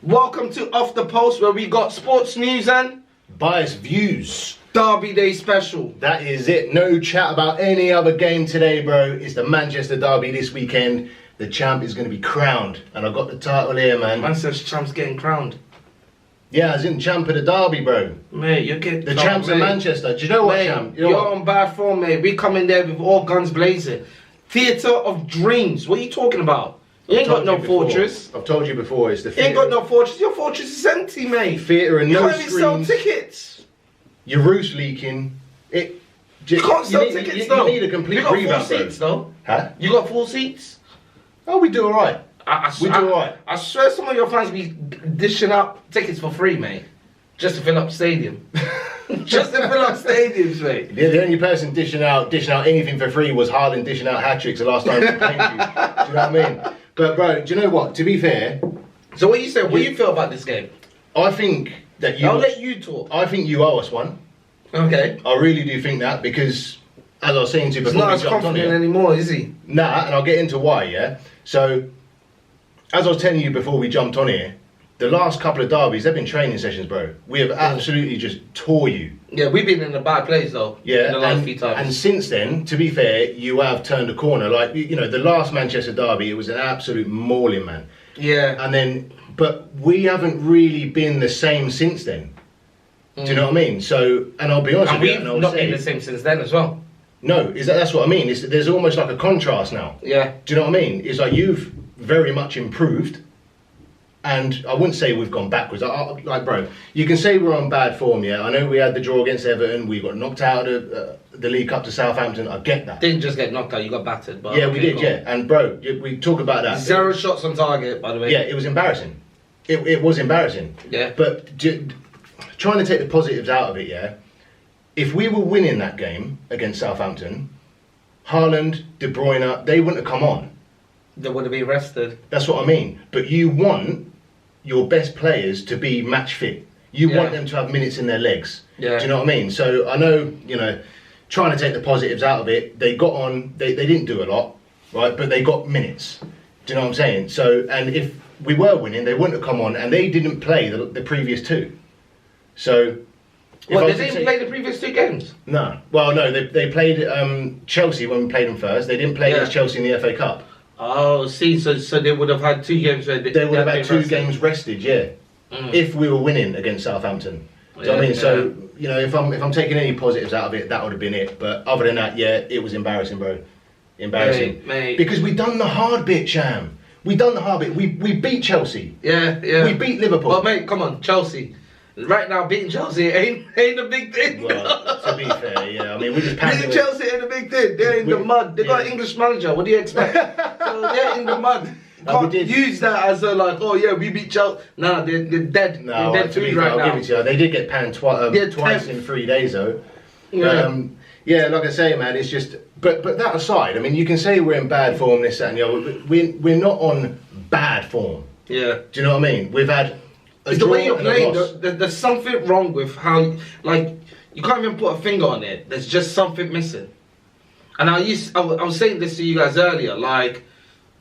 Welcome to Off the Post, where we got sports news and biased views. Derby Day special. That is it. No chat about any other game today, bro. It's the Manchester Derby this weekend. The champ is going to be crowned. And I've got the title here, man. Man says champ's getting crowned. Yeah, as in champ of the Derby, bro. Mate, you're getting the champ's of Manchester. Do you know what, mate, champ? You're on bad form, mate. We come in there with all guns blazing. Theatre of dreams. What are you talking about? You ain't got no fortress. I've told you before, it's the theatre. You ain't got no fortress. Your fortress is empty, mate. Theatre and no screens. You can't even sell tickets. Your roof's leaking. You can't sell tickets, though. You need a complete revamp, You got full seats, though. Huh? You got full seats? Oh, we do alright. We do alright. I swear some of your fans be dishing out tickets for free, mate. Just to fill up stadium. Just to fill up stadiums, mate. The only person dishing out anything for free was Haaland dishing out hat-tricks the last time he played you. Do you know what I mean? But bro, do you know what? To be fair... So what you say? What do you feel about this game? I think that you... I'll let you talk. I think you owe us one. Okay. I really do think that because, as I was saying to you before, he's not as confident anymore, is he? Nah, and I'll get into why, yeah? So, as I was telling you before we jumped on here, the last couple of derbies, they've been training sessions, bro. We have absolutely just tore you. Yeah, we've been in a bad place, though. Yeah, in the last few times. And since then, to be fair, you have turned a corner. Like, you know, the last Manchester derby, it was an absolute mauling, man. Yeah. And then, but we haven't really been the same since then. Do you know what I mean? So, and I'll be honest with you, and we've not been the same since then as well. No, that's what I mean. There's almost like a contrast now. Yeah. Do you know what I mean? It's like you've very much improved. And I wouldn't say we've gone backwards. Like, bro, you can say we're on bad form, yeah? I know we had the draw against Everton. We got knocked out of the League Cup to Southampton. I get that. Didn't just get knocked out, you got battered. But yeah, we did, yeah. And, bro, we talk about that. 0 shots on target, by the way. Yeah, it was embarrassing. It was embarrassing. Yeah. But trying to take the positives out of it, yeah? If we were winning that game against Southampton, Haaland, De Bruyne, they wouldn't have come on. They would have been rested. That's what I mean. But you want your best players to be match fit. You want them to have minutes in their legs. Yeah. Do you know what I mean? So I know, you know, trying to take the positives out of it, they got on, they didn't do a lot, right? But they got minutes. Do you know what I'm saying? So, and if we were winning, they wouldn't have come on, and they didn't play the previous two. So... Well, they didn't play the previous two games? No. Well, no, they played Chelsea when we played them first. They didn't play against Chelsea in the FA Cup. Oh, see, so they would have had 2 games where they would have had 2 games rested, yeah. If we were winning against Southampton. Do you know what I mean? So, you know, if I'm taking any positives out of it, that would have been it. But other than that, yeah, it was embarrassing, bro. Embarrassing. Mate. Because we done the hard bit, Sham. We done the hard bit. We beat Chelsea. Yeah. We beat Liverpool. But mate, come on, Chelsea. Right now, beating Chelsea ain't a big thing. Well, to be fair, yeah. I mean, we just beating Chelsea ain't a big thing. They're in the mud. They got an English manager. What do you expect? So they're in the mud. Can't use that as a like, oh yeah, we beat Chelsea. Nah, they're dead. No, they're dead to be fair, I'll give it to you. They did get panned twice in 3 days, though. Yeah. Yeah, like I say, man, it's just. But that aside, I mean, you can say we're in bad form, this, that, and the other. We're not on bad form. Yeah. Do you know what I mean? We've had. It's the way you're playing. There's something wrong with how, like, you can't even put a finger on it. There's just something missing. And I was saying this to you guys earlier, like,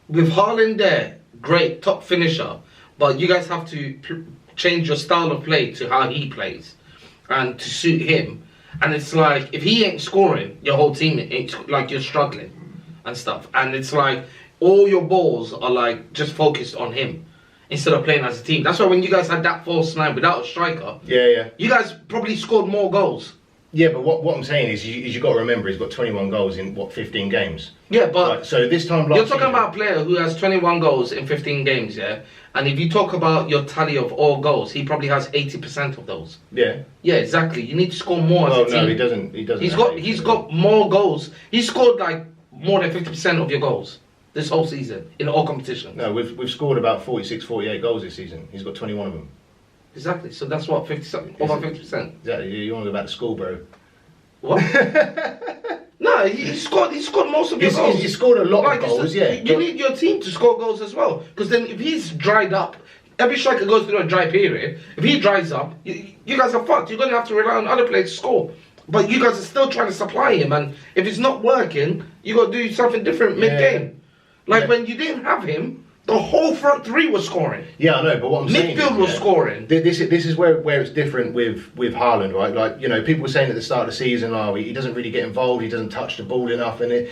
with Haaland there, great, top finisher, but you guys have to change your style of play to how he plays and to suit him. And it's like, if he ain't scoring, your whole team ain't, like, you're struggling and stuff. And it's like, all your balls are, like, just focused on him instead of playing as a team. That's why when you guys had that false 9 without a striker, you guys probably scored more goals. Yeah, but what I'm saying is you got to remember he's got 21 goals in, 15 games? Yeah, but... Right, so this time last you're talking about a player who has 21 goals in 15 games, yeah? And if you talk about your tally of all goals, he probably has 80% of those. Yeah. Yeah, exactly. You need to score more as a team. No, he doesn't. He's got more goals. He scored, like, more than 50% of your goals this whole season in all competitions. No, we've scored about 46, 48 goals this season. He's got 21 of them. Exactly. So that's what, 50-something, over 50%. Exactly. You want to go back to school, bro? What? No, he scored most of your goals. He scored a lot of goals, yeah. You need your team to score goals as well. Because then if he's dried up, every striker goes through a dry period. If he dries up, you guys are fucked. You're going to have to rely on other players to score. But you guys are still trying to supply him. And if it's not working, you got to do something different mid-game. Like when you didn't have him, The whole front three was scoring. Yeah, I know, but what I'm saying Midfield is, was scoring. This is where it's different with Haaland, right? Like, you know, people were saying at the start of the season, oh, he doesn't really get involved, he doesn't touch the ball enough, and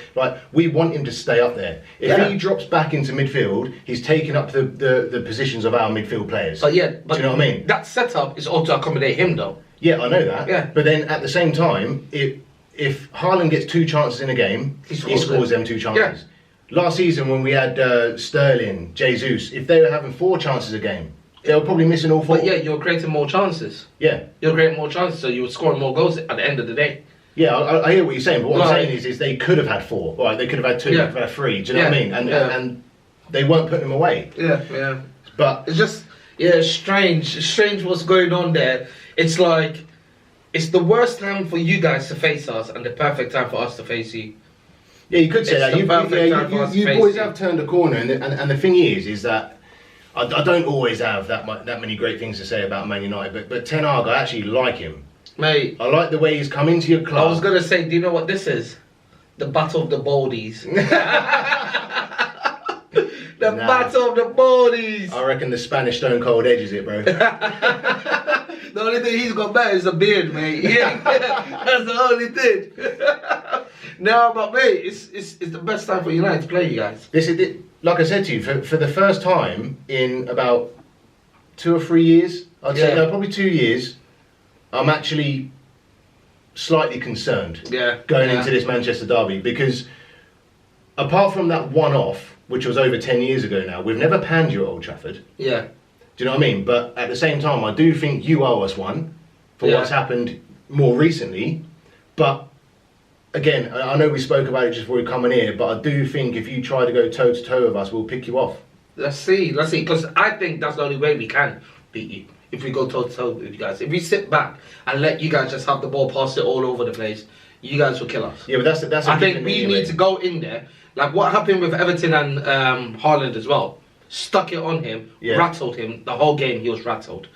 we want him to stay up there. If he drops back into midfield, he's taking up the positions of our midfield players. But do you know what I mean? That setup is all to accommodate him, though. Yeah, I know that. Yeah. But then at the same time, if Haaland gets 2 chances in a game, he scores them 2 chances. Yeah. Last season when we had Sterling, Jesus, if they were having 4 chances a game, they were probably missing all 4. But yeah, you're creating more chances. Yeah. You're creating more chances, so you would score more goals at the end of the day. Yeah, I hear what you're saying, but what I'm saying is they could have had 4. Right, they could have had 2, they could have had 3. Do you know what I mean? And they weren't putting them away. Yeah. But it's just strange. It's strange what's going on there. It's like it's the worst time for you guys to face us and the perfect time for us to face you. Yeah, you could say that. You boys you. have turned a corner, and the thing is that I don't always have that many great things to say about Man United, but Ten Hag, I actually like him. Mate, I like the way he's come into your club. I was gonna say, do you know what this is? The Battle of the Baldies. Battle of the Baldies. I reckon the Spanish Stone Cold edges it, bro. The only thing he's got better is a beard, mate. Yeah, that's the only thing. No, but mate, it's the best time for United to play you guys. This is it. Like I said to you, for the first time in about 2 or 3 years, I'd say no, probably 2 years, I'm actually slightly concerned going into this Manchester derby, because apart from that one-off, which was over 10 years ago now, we've never panned you at Old Trafford. Yeah. Do you know what I mean? But at the same time, I do think you owe us one for what's happened more recently. But again, I know we spoke about it just before we come in here, but I do think if you try to go toe-to-toe with us, we'll pick you off. Let's see. Because I think that's the only way we can beat you. If we go toe-to-toe with you guys. If we sit back and let you guys just have the ball, pass it all over the place, you guys will kill us. Yeah, but that's I think we need to go in there. Like what happened with Everton and Haaland as well. Stuck it on him, rattled him. The whole game he was rattled.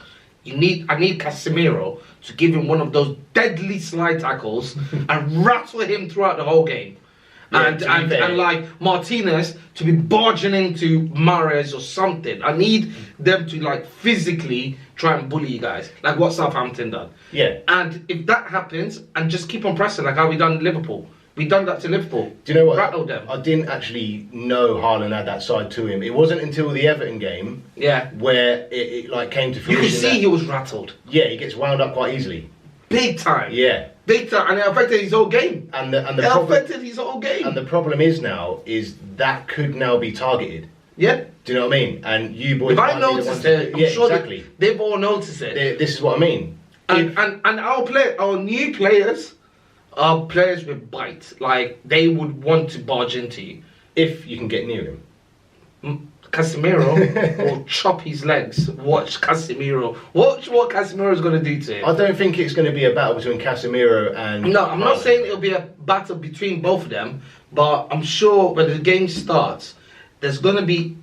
I need Casemiro to give him one of those deadly slide tackles and rattle him throughout the whole game. And like Martinez to be barging into Mahrez or something. I need them to like physically try and bully you guys, like what Southampton done. Yeah. And if that happens, and just keep on pressing like how we done Liverpool. We done that to Liverpool. Do you know what? Rattled them. I didn't actually know Haaland had that side to him. It wasn't until the Everton game where it like came to fruition. You could see he was rattled. Yeah, he gets wound up quite easily. Big time. Yeah. Big time, and it affected his whole game. And the affected his whole game. And the problem is that could now be targeted. Yeah. Do you know what I mean? And you boys. If I noticed it, I'm sure exactly. They've all noticed it. This is what I mean. And our new players are players with bite. Like they would want to barge into you if you can get near him. Casemiro will chop his legs. Watch Casemiro. Watch what Casemiro is going to do to him. I don't think it's going to be a battle between Casemiro and... No, I'm not saying it'll be a battle between both of them, but I'm sure when the game starts, there's going to be...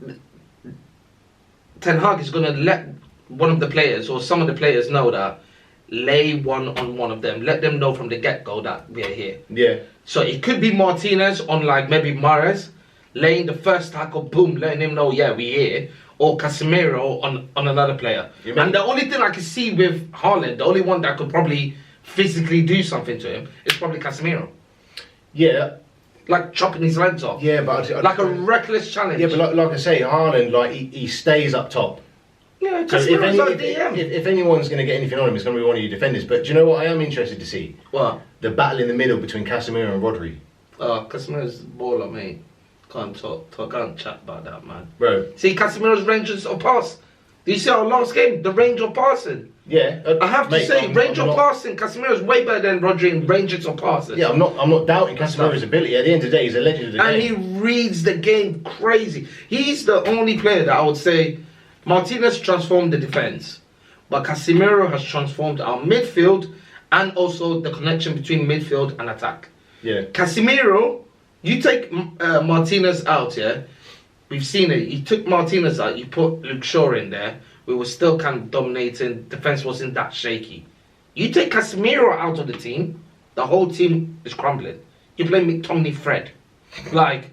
Ten Hag is going to let one of the players or some of the players know that lay one on one of them. Let them know from the get-go that we're here. Yeah. So it could be Martinez on like maybe Mahrez, laying the first tackle, boom, letting him know, yeah, we're here. Or Casemiro on another player. And the only thing I can see with Haaland, the only one that could probably physically do something to him is probably Casemiro. Yeah. Like chopping his legs off. Yeah, but... like a reckless challenge. Yeah, but like I say, Haaland, like, he stays up top. Yeah, so if anyone's going to get anything on him, it's going to be one of your defenders. But do you know what I am interested to see? What? The battle in the middle between Casemiro and Rodri. Casemiro's baller, mate. Can't chat about that, man. Bro. See, Casemiro's range of pass. Do you see our last game? The range of passing. Yeah. I have to say, range of passing. Casemiro's way better than Rodri in ranges of passing. Yeah, I'm not doubting Casemiro's ability. At the end of the day, he's a legend of the game. And he reads the game crazy. He's the only player that I would say Martinez transformed the defense, but Casemiro has transformed our midfield and also the connection between midfield and attack. Yeah. Casemiro, you take Martinez out, yeah? We've seen it. You took Martinez out, you put Luke Shaw in there. We were still kind of dominating. Defense wasn't that shaky. You take Casemiro out of the team, the whole team is crumbling. You play McTominay Fred. Like,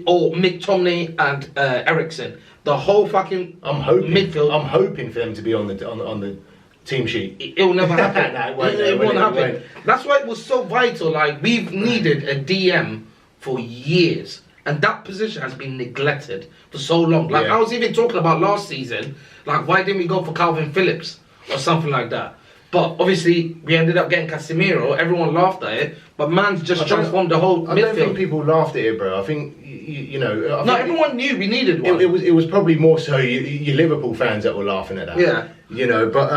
or McTominay and Ericsson. The whole fucking midfield. I'm hoping for them to be on the team sheet. It will never happen. No, it won't happen. Won't. That's why it was so vital. Like, we've needed a DM for years, and that position has been neglected for so long. Like, I was even talking about last season. Like, why didn't we go for Calvin Phillips or something like that? But obviously, we ended up getting Casemiro. Everyone laughed at it, but man's just transformed the whole midfield. I don't think people laughed at it, bro. I think you know. Everyone knew we needed one. It was probably more so you Liverpool fans that were laughing at that. Yeah. You know, but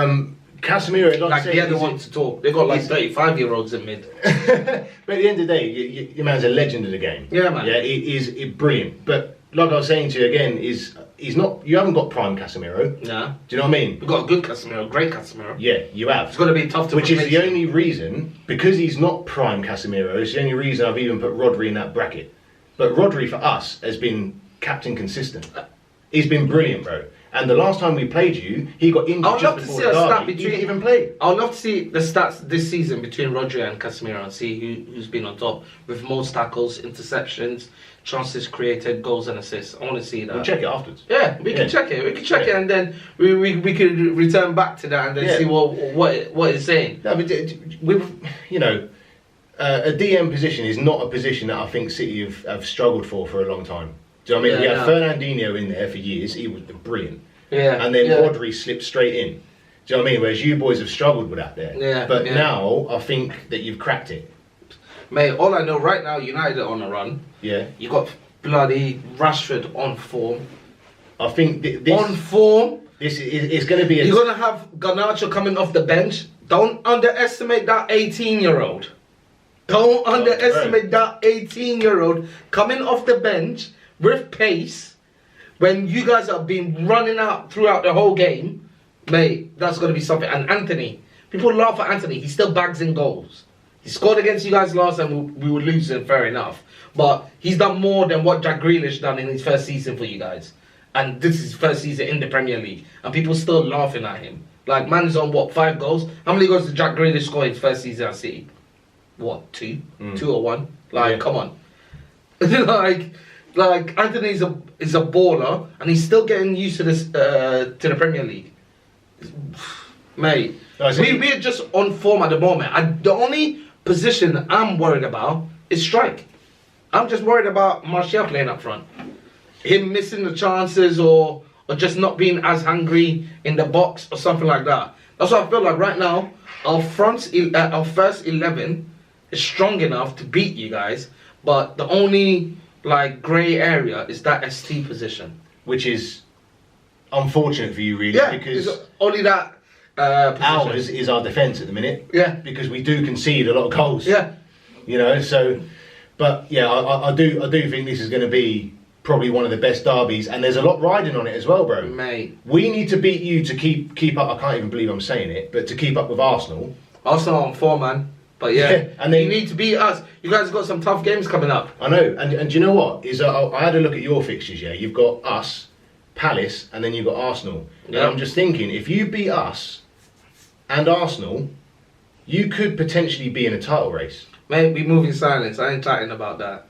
Casemiro, like the other one to talk. They got like 35-year-olds in mid. But at the end of the day, your man's a legend of the game. Yeah, man. Yeah, he's brilliant. But like I was saying to you again, he's not. You haven't got prime Casemiro. Nah. Do you know what I mean? We've got a good Casemiro, great Casemiro. Yeah, you have. It's got to be tough to. Which is the only reason, because he's not prime Casemiro. It's the only reason I've even put Rodri in that bracket. But Rodri for us has been captain consistent. He's been brilliant, bro. And the last time we played you, he got injured. I'd love to see a stat between. He didn't even play. I'd love to see the stats this season between Rodri and Casemiro and see who's been on top with most tackles, interceptions, chances created, goals and assists. I want to see that. We'll check it afterwards. Yeah, we can check it. We can check it, and then we could return back to that and then see what it's saying. No, but you know, a DM position is not a position that I think City have struggled for a long time. Do you know what I mean? We had Fernandinho in there for years. He was brilliant. Yeah. And then Rodri slipped straight in. Do you know what I mean? Whereas you boys have struggled with that there. Yeah. But now I think that you've cracked it. Mate, all I know right now, United are on a run. Yeah. You got bloody Rashford on form. I think this on form. This is going to be. You're gonna have Garnacho coming off the bench. Don't underestimate that 18-year-old. Don't underestimate that 18-year-old coming off the bench with pace. When you guys have been running out throughout the whole game, mate, that's going to be something. And Anthony, people laugh at Anthony. He still bags in goals. He scored against you guys last time. We were losing, fair enough. But he's done more than what Jack Grealish done in his first season for you guys. And this is his first season in the Premier League. And people still laughing at him. Like, man's on, 5 goals? How many goals did Jack Grealish score his first season at City? 2? 2 or 1? Like, come on. Like Anthony is a baller, and he's still getting used to this to the Premier League, mate. We're just on form at the moment. The only position I'm worried about is strike. I'm just worried about Martial playing up front, him missing the chances or just not being as hungry in the box or something like that. That's what I feel like right now. Our first 11 is strong enough to beat you guys, but the only grey area is that ST position, which is unfortunate for you, really, because it's only that ours is our defence at the minute. Yeah, because we do concede a lot of goals. Yeah, you know. So, but yeah, I do think this is going to be probably one of the best derbies, and there's a lot riding on it as well, bro. Mate, we need to beat you to keep up. I can't even believe I'm saying it, but to keep up with Arsenal. Arsenal on form, man. But yeah, and then you need to beat us. You guys got some tough games coming up. I know, and do you know what? I had a look at your fixtures. Yeah, you've got us, Palace, and then you've got Arsenal. Yeah. And I'm just thinking, if you beat us and Arsenal, you could potentially be in a title race. Mate, we move in silence. I ain't chatting about that.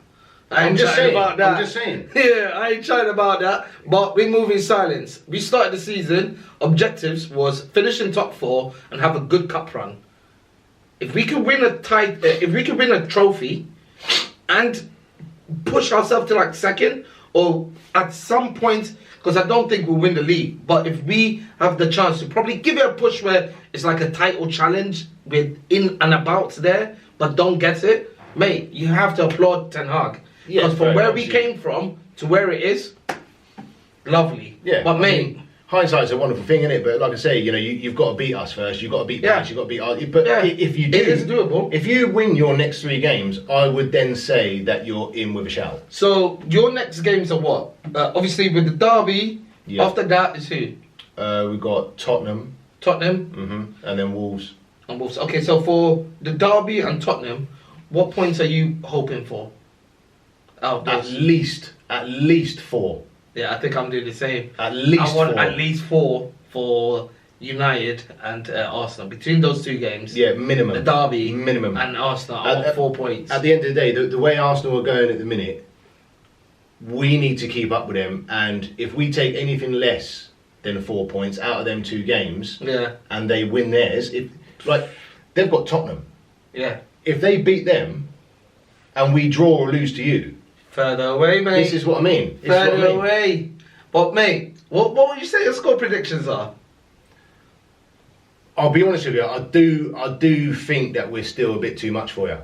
I'm just saying. Yeah, I ain't chatting about that. But we move in silence. We started the season. Objectives was finish in top 4 and have a good cup run. If we could win a trophy and push ourselves to second, or at some point, because I don't think we'll win the league, but if we have the chance to probably give it a push where it's like a title challenge with in and about there, but don't get it, mate, you have to applaud Ten Hag. Because from where we came from to where it is, lovely. Yeah, but mate. Hindsight's a wonderful thing, isn't it? But like I say, you know, you've got to beat us first. You've got to beat Palace. You've got to beat us. But if you do, it is doable. If you win your next 3 games, I would then say that you're in with a shout. So your next games are what? Obviously with the derby. Yeah. After that is who? We've got Tottenham. Tottenham. And then Wolves. And Wolves. Okay, so for the derby and Tottenham, what points are you hoping for? At least 4. Yeah, I think I'm doing the same. At least 4. At least 4 for United and Arsenal. Between those 2 games. Yeah, minimum. The derby minimum. And Arsenal, I want 4 points. At the end of the day, the way Arsenal are going at the minute, we need to keep up with them. And if we take anything less than 4 points out of them 2 games, and they win theirs, they've got Tottenham. Yeah. If they beat them, and we draw or lose to you, further away, mate. This is what I mean. Further away. But mate, what would you say your score predictions are? I'll be honest with you. I do think that we're still a bit too much for you.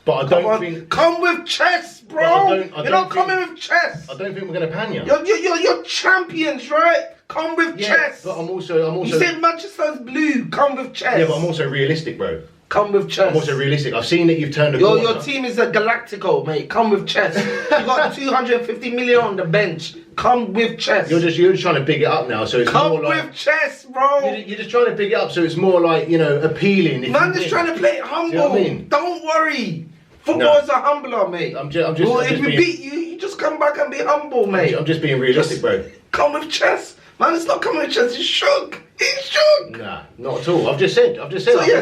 But I don't think. Come with chess, bro. You're not coming with chess. I don't think we're going to pan you. You're champions, right? Come with chess. But I'm also. You said Manchester's blue. Come with chess. Yeah, but I'm also realistic, bro. Come with chess. I'm also realistic. I've seen that you've turned a corner. Your team is a Galactico, mate. Come with chess. You got 250 million on the bench. Come with chess. You're just trying to big it up now, so it's Come more like. with chess, bro. You're just trying to big it up, so it's more like, appealing. Man is trying to play it humble. Do you know what I mean? Don't worry. Football's a humbler, mate. If we beat you, you just come back and be humble, mate. I'm just being realistic, bro. Come with chess. Man, it's not coming with chess. He's shook. He's shook. Nah, not at all. I've just said.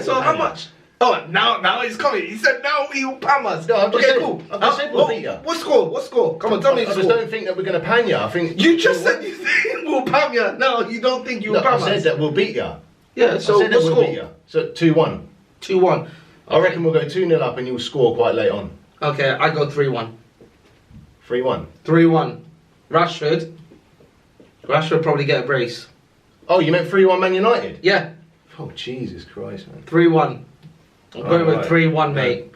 So how much? Oh, now he's coming. He said now he'll pan us. No, I've just said, cool. I've just said we'll beat you. What score? Come on, tell me the I score. just don't think that we're going to pan you. I think you just said you think we'll pan you. No, you don't think you'll pan us. I said that we'll beat you. Yeah, so I said that what we'll score? beat you. So 2-1. 2-1. I reckon we'll go 2-0 up and you'll score quite late on. Okay, I go 3-1. 3-1. 3-1. Rashford probably get a brace. Oh, you meant 3-1 Man United? Yeah. Oh, Jesus Christ, man. 3-1. I'm going with 3-1, mate.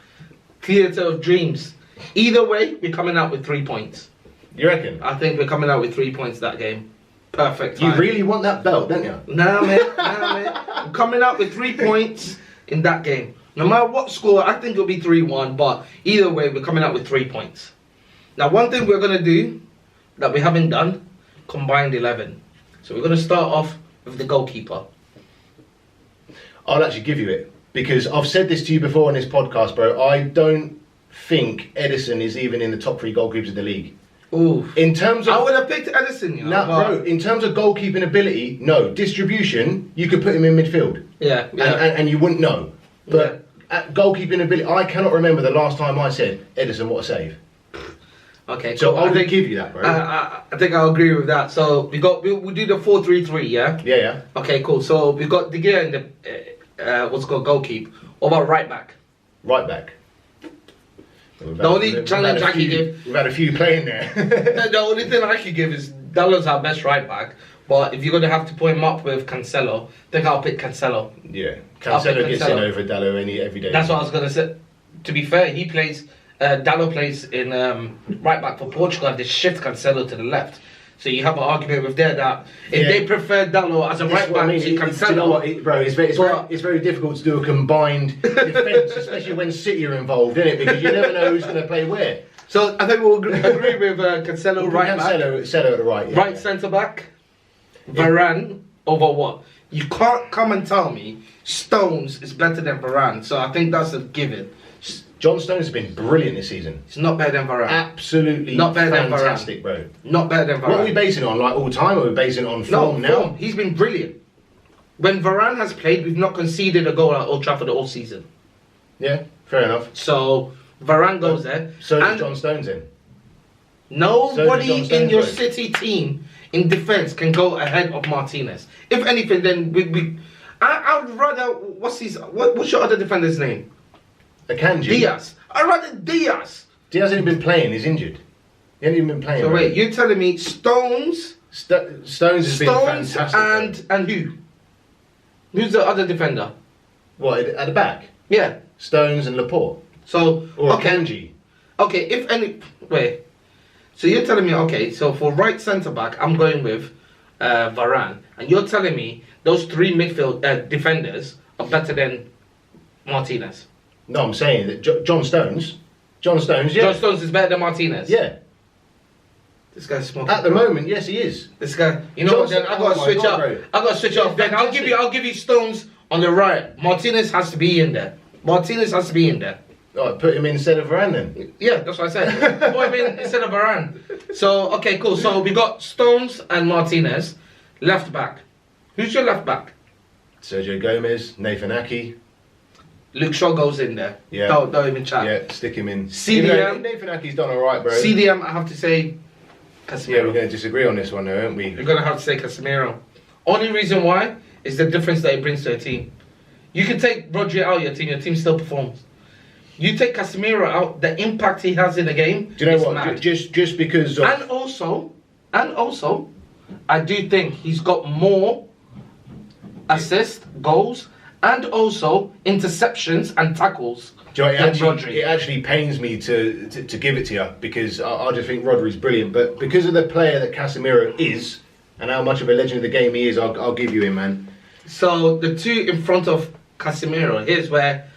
Theatre of dreams. Either way, we're coming out with 3 points. You reckon? I think we're coming out with 3 points that game. Perfect time. You really want that belt, don't you? Nah, mate. I'm coming out with 3 points in that game. No matter what score, I think it'll be 3-1, but either way, we're coming out with 3 points. Now, one thing we're going to do that we haven't done, combined 11. So we're going to start off with the goalkeeper. I'll actually give you it. Because I've said this to you before on this podcast, bro. I don't think Ederson is even in the top 3 goalkeepers of the league. Ooh. In terms of, I would have picked Ederson, you know. bro. In terms of goalkeeping ability, no. Distribution, you could put him in midfield. Yeah. And you wouldn't know. But at goalkeeping ability, I cannot remember the last time I said, Ederson, what a save. Okay, so cool. I would give you that, bro. I think I'll agree with that. So we'll do the 4-3-3, yeah? Yeah. Okay, cool. So we've got De Gea in the what's called goalkeeper. What about right back? Right back. The only challenge I can give... We've had a few playing there. The only thing I can give is Dalot's our best right back. But if you're going to have to put him up with Cancelo, I think I'll pick Cancelo. Yeah. Cancelo gets in over Dalot every day. That's what I was going to say. To be fair, he plays... Dalot plays in right back for Portugal and they shift Cancelo to the left. So you have an argument with there that if they prefer Dalot as a right back to Cancelo... You know what, bro, it's very difficult to do a combined defence, especially when City are involved, isn't it? Because you never know who's going to play where. So I think we'll agree with Cancelo right back. Cancelo at the right. Yeah, right centre back. Varane over what? You can't come and tell me Stones is better than Varane. So I think that's a given. John Stones has been brilliant this season. It's not better than Varane. Absolutely not better fantastic, than Varane. Bro. Not better than Varane. What are we basing it on? Like all time, or are we basing it on form now? Form. He's been brilliant. When Varane has played, we've not conceded a goal at Old Trafford all season. Yeah, fair enough. So Varane goes there. So does John Stones in. Nobody in your City team in defence can go ahead of Martinez. If anything, then I'd rather what's your other defender's name? Akanji. Diaz. I'd rather Diaz. Diaz hasn't been playing. He's injured. He hasn't even been playing. So wait, you're telling me Stones? Stones has been fantastic. and who? Who's the other defender? What at the back? Yeah. Stones and Laporte. So Akanji. Okay, if any wait. So you're telling me so for right centre back I'm going with Varane, and you're telling me those 3 midfield defenders are better than Martinez. No, I'm saying that John Stones, yeah. John Stones is better than Martinez. Yeah. This guy's smoking. At the moment, yes, he is. This guy, you know what? Then I gotta switch up. Bro. I gotta switch up. Then I'll give you Stones on the right. Martinez has to be in there. All right, put him instead of Varane then. Yeah, that's what I said. Put him in instead of Varane. So okay, cool. So we got Stones and Martinez, left back. Who's your left back? Sergio Gomez, Nathan Ake. Luke Shaw goes in there. Yeah. Don't even chat. Yeah, stick him in. CDM. Nathan Ake's done all right, bro. CDM, I have to say, Casemiro. Yeah, we're going to disagree on this one, though, aren't we? You're going to have to say Casemiro. Only reason why is the difference that he brings to a team. You can take Rodri out of your team still performs. You take Casemiro out, the impact he has in the game. Do you know is what? mad. Just because. Of... And also, I do think he's got more assists, goals, and also interceptions and tackles Do you know, than Rodri. it actually pains me to give it to you because I just think Rodri's brilliant, but because of the player that Casemiro is and how much of a legend of the game he is, I'll give you him, man. So the two in front of Casemiro, here's where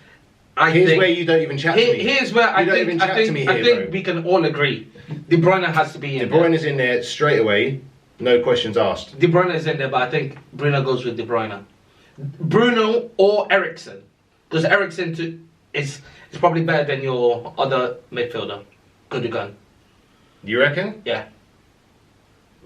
where you don't even chat to me. Here's where I think we can all agree. De Bruyne has to be in. De Bruyne's in there straight away, no questions asked. De Bruyne is in there, but I think Bruno goes with De Bruyne. Bruno or Eriksen, because Eriksen is probably better than your other midfielder, Gundogan. You reckon? Yeah.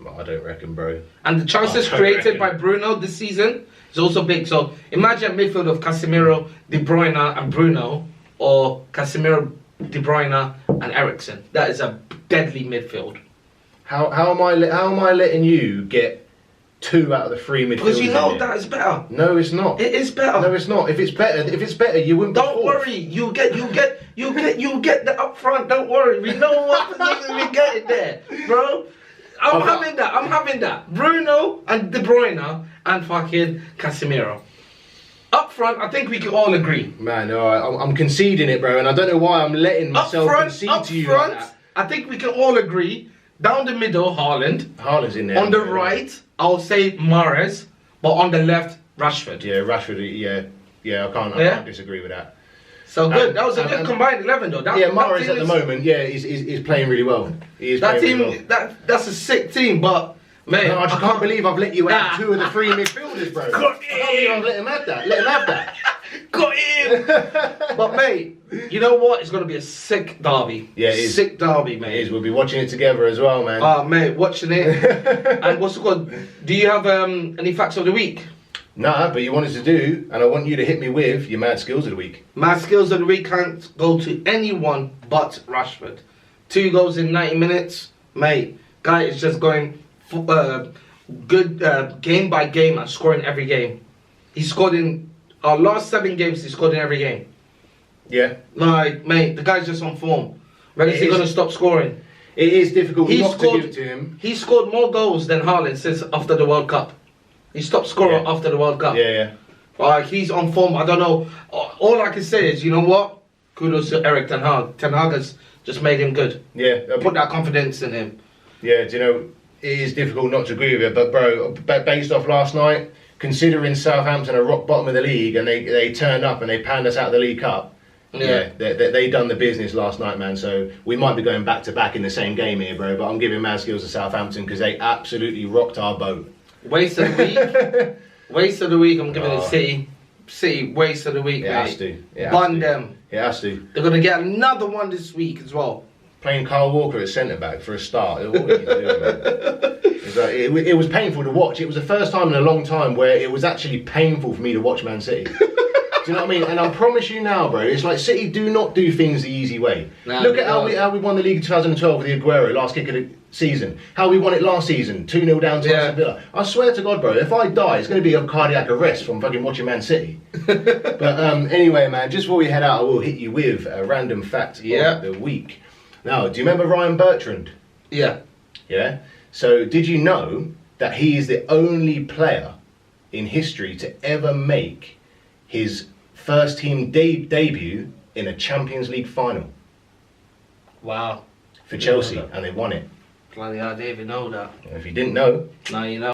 Well, I don't reckon, bro. And the chances created by Bruno this season is also big. So imagine a midfield of Casemiro, De Bruyne, and Bruno, or Casemiro, De Bruyne, and Eriksen. That is a deadly midfield. How am I letting you get 2 out of the 3 midfielders? Because you know that is better. No, it's not. It is better. No, it's not. If it's better, you wouldn't. Don't worry. You get the up front. Don't worry. We know what we get it there, bro. I'm having that. Bruno and De Bruyne and fucking Casemiro. Up front, I think we can all agree. Man, all right, I'm conceding it, bro, and I don't know why I'm letting myself concede to you like that. I think we can all agree. Down the middle, Haaland. Haaland's in there. On the right, I'll say Mahrez, but on the left, Rashford. Yeah, Rashford. Yeah, I can't disagree with that. So good. That was a good combined 11, though. Mahrez at the moment, is playing really well. That's a sick team, but man, no, I just can't believe I've let you have 2 of the 3 midfielders, bro. I can't believe I've let him have that. Let him have that. Got him. But mate, you know what? It's gonna be a sick derby. Yeah, it is. Sick derby, mate. It is. We'll be watching it together as well, man. Oh, mate, watching it. And what's it called? Do you have any facts of the week? Nah, but you wanted to do, and I want you to hit me with your mad skills of the week. Mad skills of the week can't go to anyone but Rashford. 2 goals in 90 minutes, mate. Guy is just going good game by game and scoring every game. He scored in our last 7 games. He scored in every game. Yeah. Like, mate, the guy's just on form. When is he going to stop scoring? It is difficult not to give it to him. He scored more goals than Haaland since after the World Cup. He stopped scoring after the World Cup. Yeah. Like, he's on form. I don't know. All I can say is, you know what? Kudos to Erik Ten Hag. Ten Hag has just made him good. Yeah. Put that confidence in him. Yeah, do you know, it is difficult not to agree with it, but bro, based off last night, considering Southampton are rock bottom of the league and they turned up and they panned us out of the League Cup, they done the business last night, man. So we might be going back to back in the same game here, bro, but I'm giving mad skills to Southampton because they absolutely rocked our boat. Waste of the week. Waste of the week, I'm giving it City. City, waste of the week, it mate. Has to. Bun them. It has to. They're going to get another one this week as well. Playing Kyle Walker at centre-back for a start. What are you doing, man? It was painful to watch. It was the first time in a long time where it was actually painful for me to watch Man City. Do you know what I mean? And I promise you now, bro, it's like City do not do things the easy way. Look at how we won the league in 2012 with the Aguero, last kick of the season. How we won it last season, 2-0 down to Aston Villa. I swear to God, bro, if I die, it's going to be a cardiac arrest from fucking watching Man City. But anyway, man, just before we head out, I will hit you with a random fact of the week. Now, do you remember Ryan Bertrand? Yeah. Yeah? So, did you know that he is the only player in history to ever make his first team debut in a Champions League final? Wow. For Chelsea, and they won it. Bloody hell, I didn't even know that. If you didn't know... Now you know.